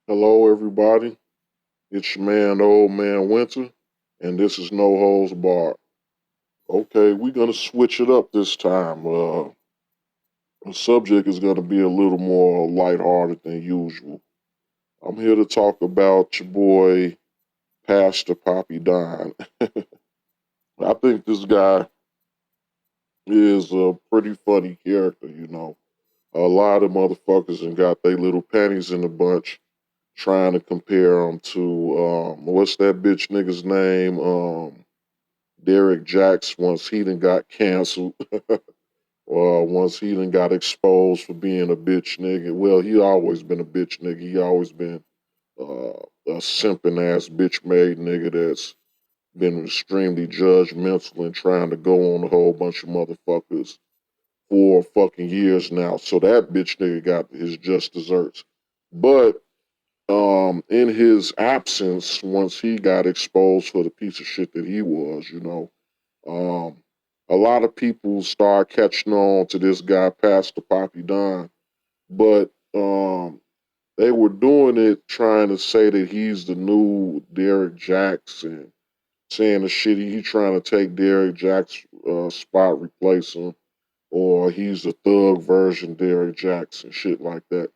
Hello, everybody. It's your man, Old Man Winter, and this is No Holds Barred. Okay, we're gonna switch it up this time. The subject is gonna be a little more lighthearted than usual. I'm here to talk about your boy, Pastor Papi Don. I think this guy is a pretty funny character. A lot of motherfuckers and got their little panties in a bunch trying to compare him to what's that bitch nigga's name? Derrick Jaxn once he done got canceled, once he done got exposed for being a bitch nigga. Well, he always been a bitch nigga. He always been a simping ass bitch made nigga that's been extremely judgmental and trying to go on a whole bunch of motherfuckers for fucking years now. So that bitch nigga got his just desserts. But in his absence, once he got exposed for the piece of shit that he was, um, a lot of people start catching on to this guy, Pastor Papi Don, but they were doing it trying to say that he's the new Derrick Jaxn, saying the shit he trying to take Derrick Jax's spot, replace him, or he's a thug version Derrick Jaxn, shit like that.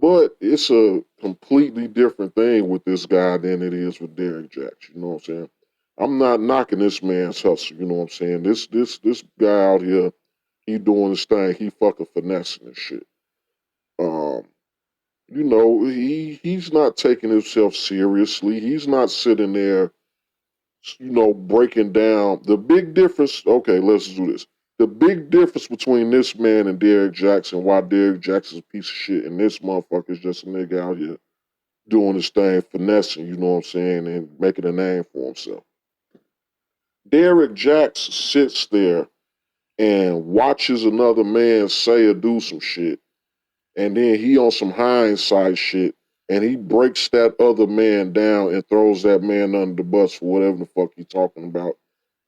But it's a completely different thing with this guy than it is with Derrick Jaxn. You know what I'm saying? I'm not knocking this man's hustle. You know what I'm saying? This guy out here, he doing his thing. He fucking finessing and shit. Um, he's not taking himself seriously. He's not sitting there, breaking down the big difference. Okay, let's do this. The big difference between this man and Derrick Jaxn, why Derrick Jaxn's a piece of shit, and this motherfucker is just a nigga out here doing his thing, finessing, you know what I'm saying, and making a name for himself. Derrick Jaxn sits there and watches another man say or do some shit, and then he on some hindsight shit, and he breaks that other man down and throws that man under the bus for whatever the fuck he talking about,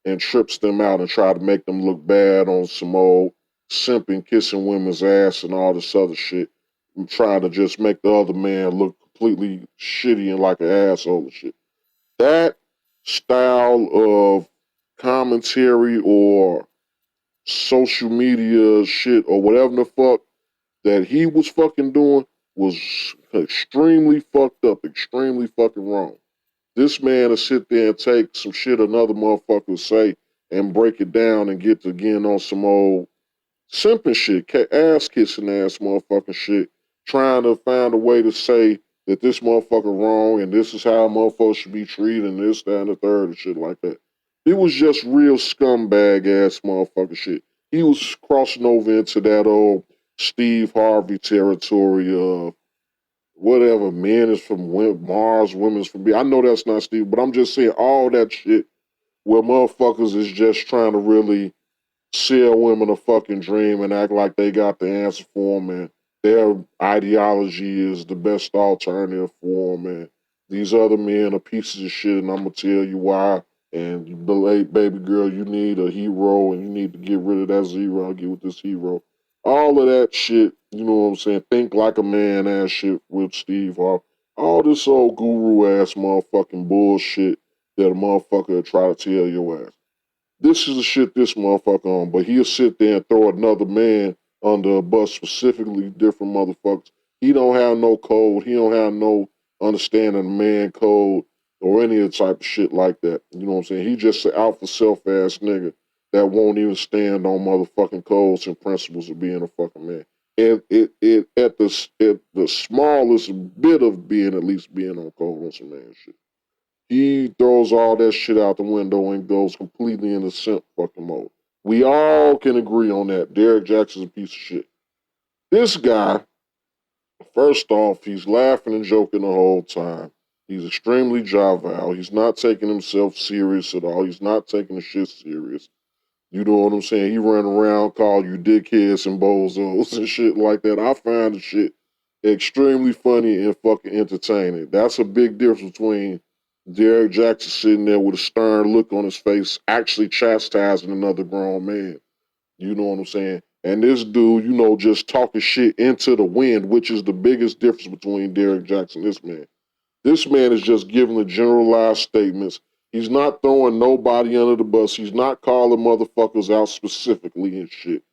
and trips them out and try to make them look bad on some old simping, kissing women's ass and all this other shit, and trying to just make the other man look completely shitty and like an asshole and shit. That style of commentary or social media shit or whatever the fuck that he was fucking doing was extremely fucked up, extremely fucking wrong. This man will sit there and take some shit another motherfucker say and break it down and get to getting on some old simping shit, ass kissing ass motherfucking shit, trying to find a way to say that this motherfucker wrong and this is how a motherfucker should be treated and this, that, and the third and shit like that. It was just real scumbag ass motherfucking shit. He was crossing over into that old Steve Harvey territory of whatever, men is from Mars, women's from B. I know that's not Steve, but I'm just saying all that shit where motherfuckers is just trying to really sell women a fucking dream and act like they got the answer for them and their ideology is the best alternative for them and these other men are pieces of shit and I'm gonna tell you why. And you belate baby girl, you need a hero and you need to get rid of that zero and get with this hero. All of that shit, you know what I'm saying? Think like a man ass shit with Steve Harvey. All this old guru ass motherfucking bullshit that a motherfucker try to tell your ass. This is the shit this motherfucker on, but he'll sit there and throw another man under a bus, specifically different motherfuckers. He don't have no code. He don't have no understanding of man code or any of the type of shit like that. You know what I'm saying? He just an alpha self ass nigga that won't even stand on motherfucking codes and principles of being a fucking man. And it at the smallest bit of being at least being on code on some man shit. He throws all that shit out the window and goes completely into simp fucking mode. We all can agree on that. Derrick Jaxn's a piece of shit. This guy, first off, he's laughing and joking the whole time. He's extremely jovial. He's not taking himself serious at all. He's not taking the shit serious. You know what I'm saying? He run around, call you dickheads and bozos and shit like that. I find the shit extremely funny and fucking entertaining. That's a big difference between Derrick Jaxn sitting there with a stern look on his face, actually chastising another grown man. You know what I'm saying? And this dude, you know, just talking shit into the wind, which is the biggest difference between Derrick Jaxn and this man. This man is just giving the generalized statements. He's not throwing nobody under the bus. He's not calling motherfuckers out specifically and shit.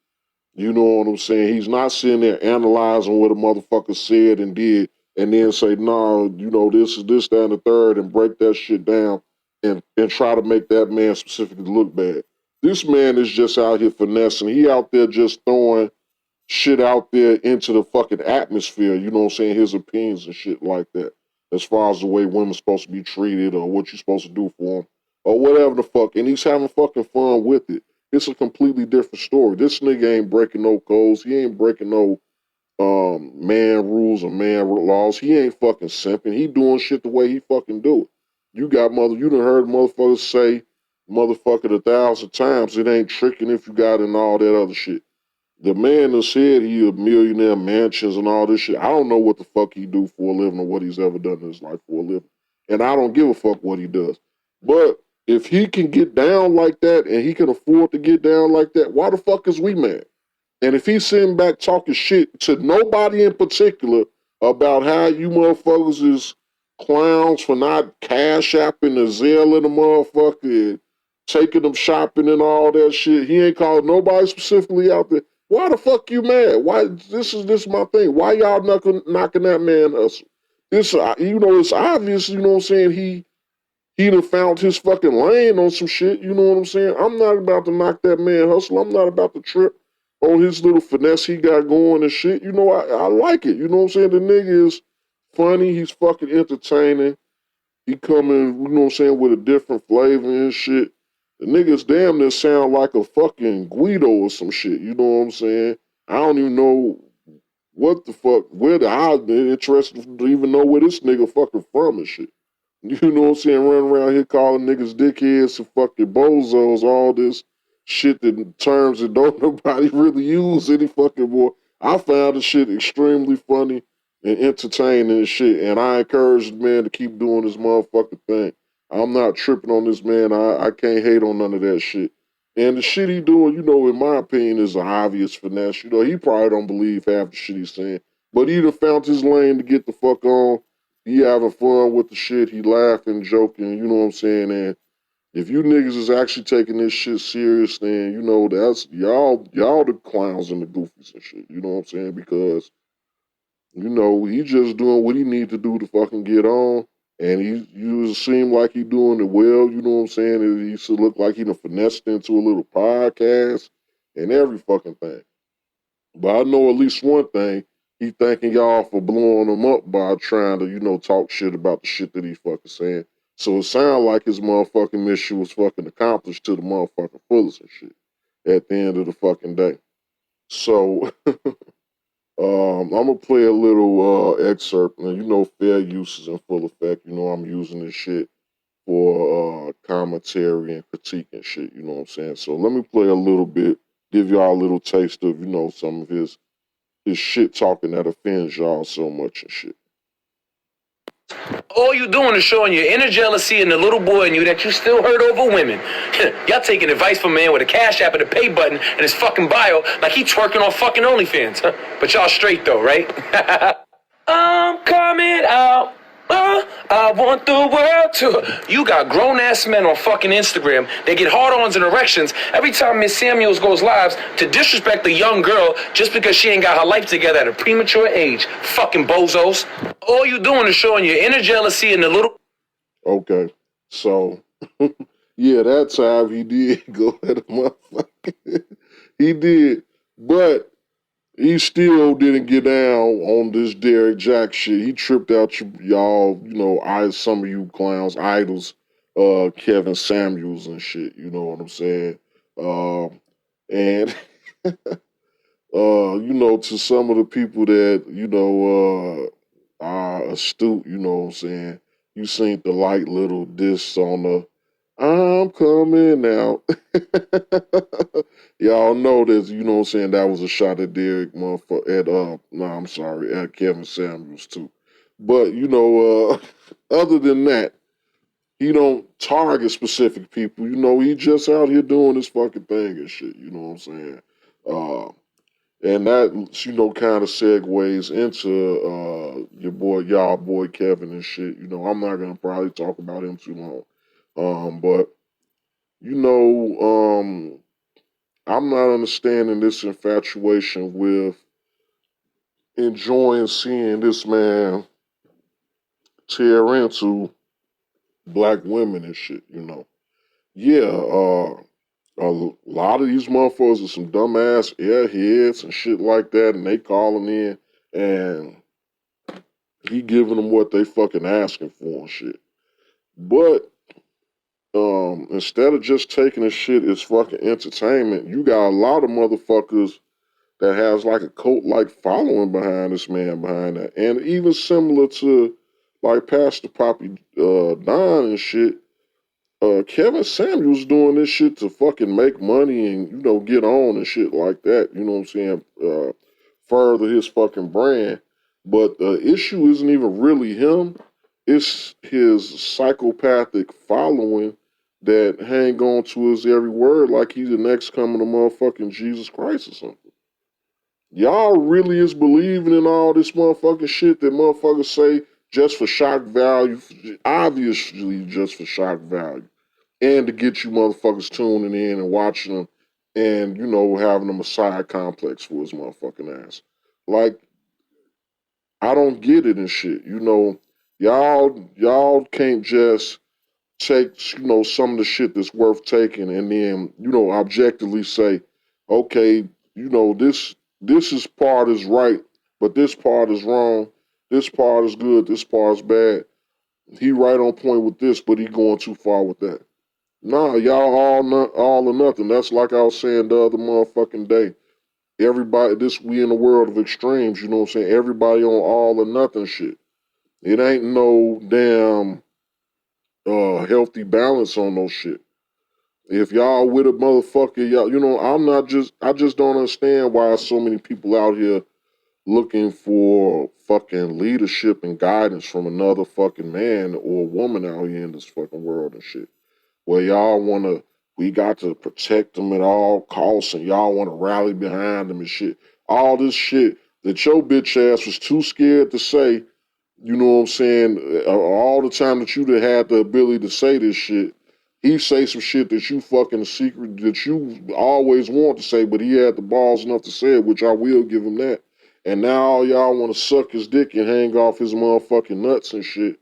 You know what I'm saying? He's not sitting there analyzing what a motherfucker said and did and then say, no, you know, this is this, that, and the third and break that shit down and try to make that man specifically look bad. This man is just out here finessing. He out there just throwing shit out there into the fucking atmosphere, you know what I'm saying? His opinions and shit like that. As far as the way women's supposed to be treated or what you're supposed to do for them or whatever the fuck. And he's having fucking fun with it. It's a completely different story. This nigga ain't breaking no codes. He ain't breaking no man rules or man laws. He ain't fucking simping. He doing shit the way he fucking do it. You done heard motherfuckers say motherfucker 1,000 times. It ain't tricking if you got it and all that other shit. The man that said he a millionaire, mansions and all this shit, I don't know what the fuck he do for a living or what he's ever done in his life for a living. And I don't give a fuck what he does. But if he can get down like that and he can afford to get down like that, why the fuck is we mad? And if he's sitting back talking shit to nobody in particular about how you motherfuckers is clowns for not cash apping the Zelle in the motherfucker and taking them shopping and all that shit, he ain't called nobody specifically out there. Why the fuck you mad? Why this my thing? Why y'all knocking that man hustle? This you know it's obvious. You know what I'm saying? He done found his fucking lane on some shit. You know what I'm saying? I'm not about to knock that man hustle. I'm not about to trip on his little finesse he got going and shit. You know I like it. You know what I'm saying? The nigga is funny. He's fucking entertaining. He coming, you know what I'm saying, with a different flavor and shit. The niggas damn near sound like a fucking Guido or some shit. You know what I'm saying? I don't even know what the fuck, where the I've been interested to even know where this nigga fucking from and shit. You know what I'm saying? Running around here calling niggas dickheads and fucking bozos, all this shit that terms that don't nobody really use any fucking more. I found the shit extremely funny and entertaining and shit. And I encourage the man to keep doing this motherfucking thing. I'm not tripping on this man. I can't hate on none of that shit. And the shit he doing, you know, in my opinion, is an obvious finesse. You know, he probably don't believe half the shit he's saying. But he done found his lane to get the fuck on. He having fun with the shit. He laughing, joking, you know what I'm saying? And if you niggas is actually taking this shit serious, then you know that's y'all the clowns and the goofies and shit. You know what I'm saying? Because you know he just doing what he need to do to fucking get on, and you seem like he doing it well. You know what I'm saying? And he should look like he done finessed into a little podcast and every fucking thing. But I know at least one thing. He thanking y'all for blowing him up by trying to, you know, talk shit about the shit that he fucking saying. So it sounded like his motherfucking mission was fucking accomplished to the motherfucking fullest and shit at the end of the fucking day. So I'm gonna play a little excerpt, and you know, fair use is in full effect. You know, I'm using this shit for commentary and critique and shit. You know what I'm saying? So let me play a little bit, give y'all a little taste of, you know, some of his shit talking that offends y'all so much and shit. All you doing is showing your inner jealousy and the little boy in you that you still hurt over women. Y'all taking advice from a man with a cash app and a pay button and his fucking bio like he twerking on fucking OnlyFans. But y'all straight though, right? I'm coming out. I want the world to. You got grown ass men on fucking Instagram. They get hard-ons and erections every time Miss Samuels goes live to disrespect the young girl just because she ain't got her life together at a premature age. Fucking bozos. All you doing is showing your inner jealousy and the little. Okay, so yeah, that time he did go at a motherfucker. He did, but he still didn't get down on this Derrick Jaxn shit. He tripped out y'all, you know, some of you clowns, idols, Kevin Samuels and shit. You know what I'm saying? And you know, to some of the people that you know are astute, you know what I'm saying. You seen the light little diss on the "I'm coming out." Y'all know this, you know what I'm saying? That was a shot at Derrick, motherfucker. No, I'm sorry, at Kevin Samuels too. But you know, other than that, he don't target specific people. You know, he just out here doing his fucking thing and shit. You know what I'm saying? And that, kind of segues into y'all boy Kevin and shit. I'm not gonna probably talk about him too long. But you know, I'm not understanding this infatuation with enjoying seeing this man tear into black women and shit. Yeah, a lot of these motherfuckers are some dumbass airheads and shit like that, and they calling in and he giving them what they fucking asking for and shit. But instead of just taking this shit as fucking entertainment, you got a lot of motherfuckers that has like a cult like following behind this man behind that. And even similar to like Pastor Papi Don and shit, Kevin Samuels doing this shit to fucking make money and, get on and shit like that. You know what I'm saying? Further his fucking brand. But the issue isn't even really him. It's his psychopathic following that hang on to his every word like he's the next coming of motherfucking Jesus Christ or something. Y'all really is believing in all this motherfucking shit that motherfuckers say just for shock value, obviously just for shock value, and to get you motherfuckers tuning in and watching them and, having a messiah complex for his motherfucking ass. Like, I don't get it and shit. Y'all can't just take, some of the shit that's worth taking and then, objectively say, okay, this part is right, but this part is wrong. This part is good. This part is bad. He right on point with this, but he going too far with that. Nah, y'all all or nothing. That's like I was saying the other motherfucking day. Everybody, we in the world of extremes. You know what I'm saying? Everybody on all or nothing shit. It ain't no damn healthy balance on no shit. If y'all with a motherfucker, y'all, I just don't understand why so many people out here looking for fucking leadership and guidance from another fucking man or woman out here in this fucking world and shit. Where y'all wanna, we got to protect them at all costs and y'all wanna rally behind them and shit. All this shit that your bitch ass was too scared to say, you know what I'm saying? All the time that you'd have had the ability to say this shit, he say some shit that you fucking secret that you always want to say, but he had the balls enough to say it, which I will give him that. And now all y'all want to suck his dick and hang off his motherfucking nuts and shit.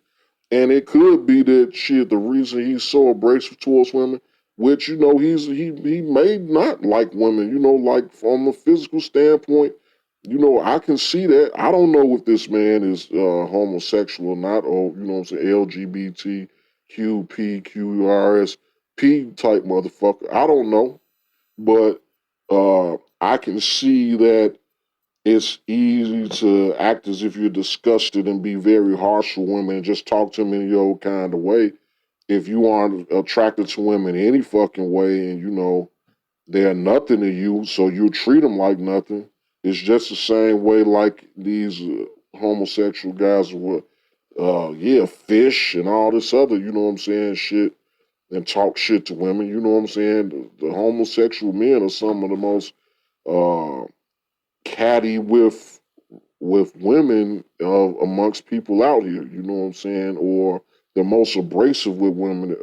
And it could be that shit, the reason he's so abrasive towards women, which, he may not like women, like from a physical standpoint, I can see that. I don't know if this man is homosexual or not, or, what I'm saying, LGBTQ, type motherfucker. I don't know. But I can see that it's easy to act as if you're disgusted and be very harsh with women and just talk to them in your own kind of way. If you aren't attracted to women any fucking way and, they're nothing to you, so you treat them like nothing. It's just the same way like these homosexual guys would, fish and all this other, you know what I'm saying, shit, and talk shit to women, you know what I'm saying? The homosexual men are some of the most uh, catty with women amongst people out here, you know what I'm saying? Or the most abrasive with women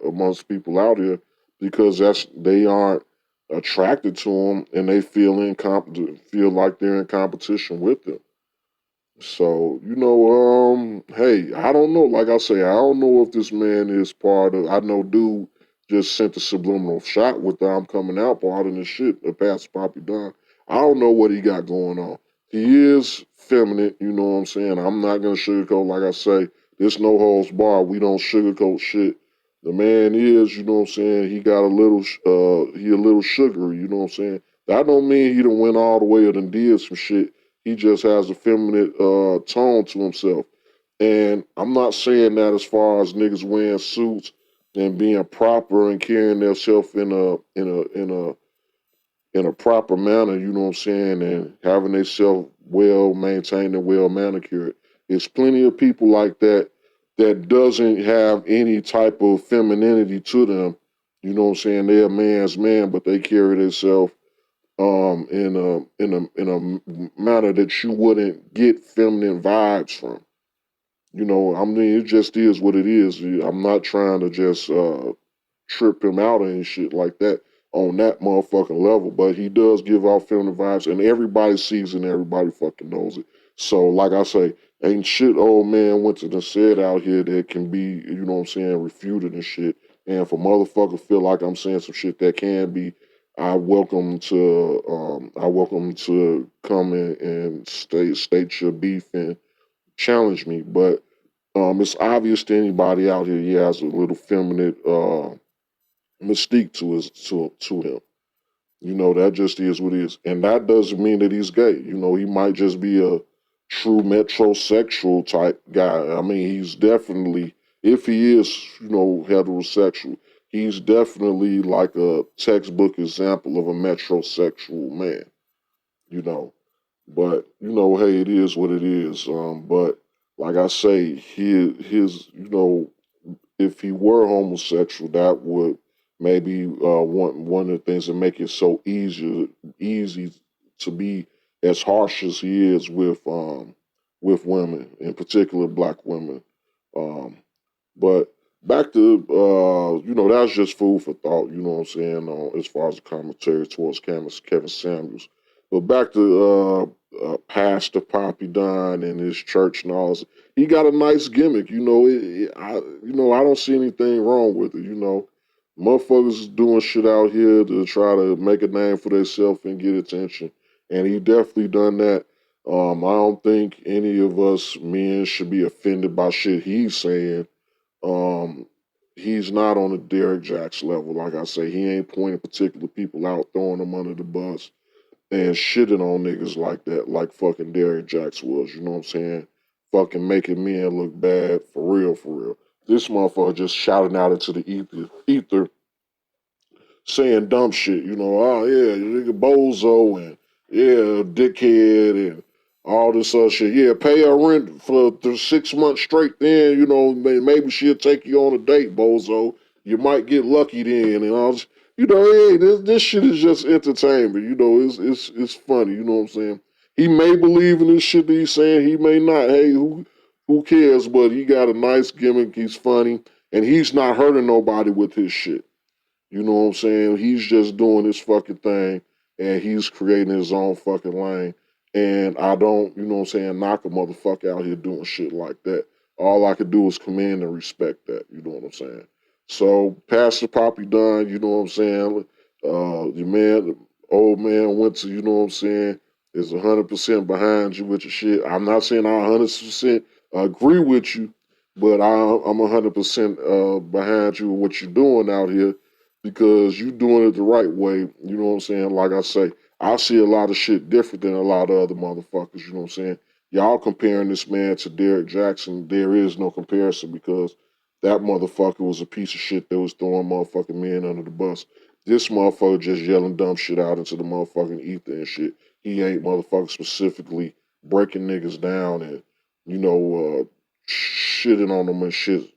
amongst people out here because they aren't attracted to them and they feel like they're in competition with them. So, hey, I don't know. Like I say, I don't know if this man is part of. I know dude just sent a subliminal shot with the I'm coming out part of this shit, past Papi Don. I don't know what he got going on. He is feminine, you know what I'm saying? I'm not gonna sugarcoat, like I say, this no holds bar. We don't sugarcoat shit. The man is, you know what I'm saying, he got a little he a little sugary, you know what I'm saying? That don't mean he done went all the way or done did some shit. He just has a feminine tone to himself. And I'm not saying that as far as niggas wearing suits and being proper and carrying themselves in a proper manner, you know what I'm saying, and having themselves well maintained and well manicured. There's plenty of people like that that doesn't have any type of femininity to them. You know what I'm saying? They're a man's man, but they carry themselves in a manner that you wouldn't get feminine vibes from. I mean, it just is what it is. I'm not trying to just trip him out and shit like that on that motherfucking level, but he does give off feminine vibes, and everybody sees it and everybody fucking knows it. So, like I say, ain't shit old man went to the said out here that can be, refuted and shit. And for motherfuckers feel like I'm saying some shit that can be, I welcome to come in and state your beef and challenge me. But it's obvious to anybody out here he has a little feminine mystique to him. That just is what it is. And that doesn't mean that he's gay. He might just be a true metrosexual type guy. I mean, he's definitely, if he is, heterosexual, he's definitely like a textbook example of a metrosexual man, you know. But, hey, it is what it is. But like I say, his if he were homosexual, that would maybe one of the things that make it so easy to be as harsh as he is with women, in particular black women. Um, but back to that's just food for thought. You know what I'm saying? As far as the commentary towards Kevin Samuels. But back to Pastor Papi Don and his church and all this. He got a nice gimmick. I don't see anything wrong with it. Motherfuckers is doing shit out here to try to make a name for themselves and get attention, and he definitely done that. I don't think any of us men should be offended by shit he's saying. um, he's not on the Derrick Jaxn level. Like I say, he ain't pointing particular people out, throwing them under the bus, and shitting on niggas like that, like fucking Derrick Jaxn was. You know what I'm saying? Fucking making men look bad for real, for real. This motherfucker just shouting out into the ether saying dumb shit. Oh yeah, you nigga bozo and yeah, dickhead and all this other shit. Yeah, pay her rent for the 6 months straight. Then maybe she'll take you on a date, bozo. You might get lucky then, and all this. Hey, this shit is just entertainment. It's funny. You know what I'm saying? He may believe in this shit that he's saying. He may not. Hey, who cares? But he got a nice gimmick. He's funny, and he's not hurting nobody with his shit. You know what I'm saying? He's just doing his fucking thing and he's creating his own fucking lane. And I don't, knock a motherfucker out here doing shit like that. All I could do is commend and respect that. You know what I'm saying? So Pastor Papi Dunn, you know what I'm saying? Your man, the old man went to, you know what I'm saying, is 100% behind you with your shit. I'm not saying I 100% agree with you, but I'm 100% behind you with what you're doing out here because you doing it the right way. You know what I'm saying? Like I say, I see a lot of shit different than a lot of other motherfuckers. You know what I'm saying? Y'all comparing this man to Derrick Jaxn, there is no comparison because that motherfucker was a piece of shit that was throwing motherfucking men under the bus. This motherfucker just yelling dumb shit out into the motherfucking ether and shit. He ain't motherfucker specifically breaking niggas down and, shitting on them and shit,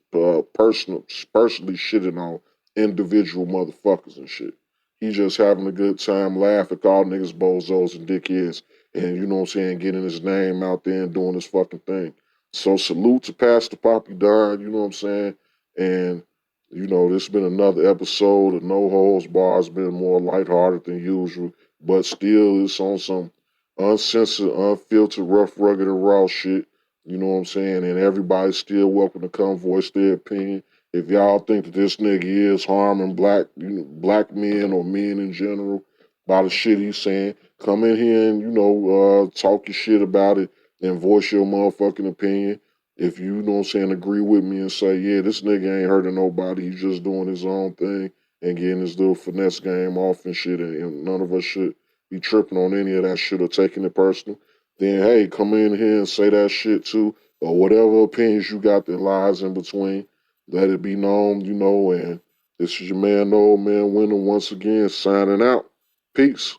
personally shitting on individual motherfuckers and shit. He just having a good time, laughing, calling niggas bozos and dickheads, and you know what I'm saying, getting his name out there and doing his fucking thing. So salute to Pastor Papi Don, you know what I'm saying? And this has been another episode of No Holds Bar. It's been more lighthearted than usual, but still it's on some uncensored, unfiltered, rough, rugged, and raw shit. You know what I'm saying? And everybody's still welcome to come voice their opinion. If y'all think that this nigga is harming black men or men in general by the shit he's saying, come in here and talk your shit about it and voice your motherfucking opinion. If you know what I'm saying, agree with me and say, yeah, this nigga ain't hurting nobody, he's just doing his own thing and getting his little finesse game off and shit, and none of us should be tripping on any of that shit or taking it personal, then hey, come in here and say that shit too, or whatever opinions you got that lies in between. Let it be known, and this is your man, the old man winner, once again, signing out. Peace.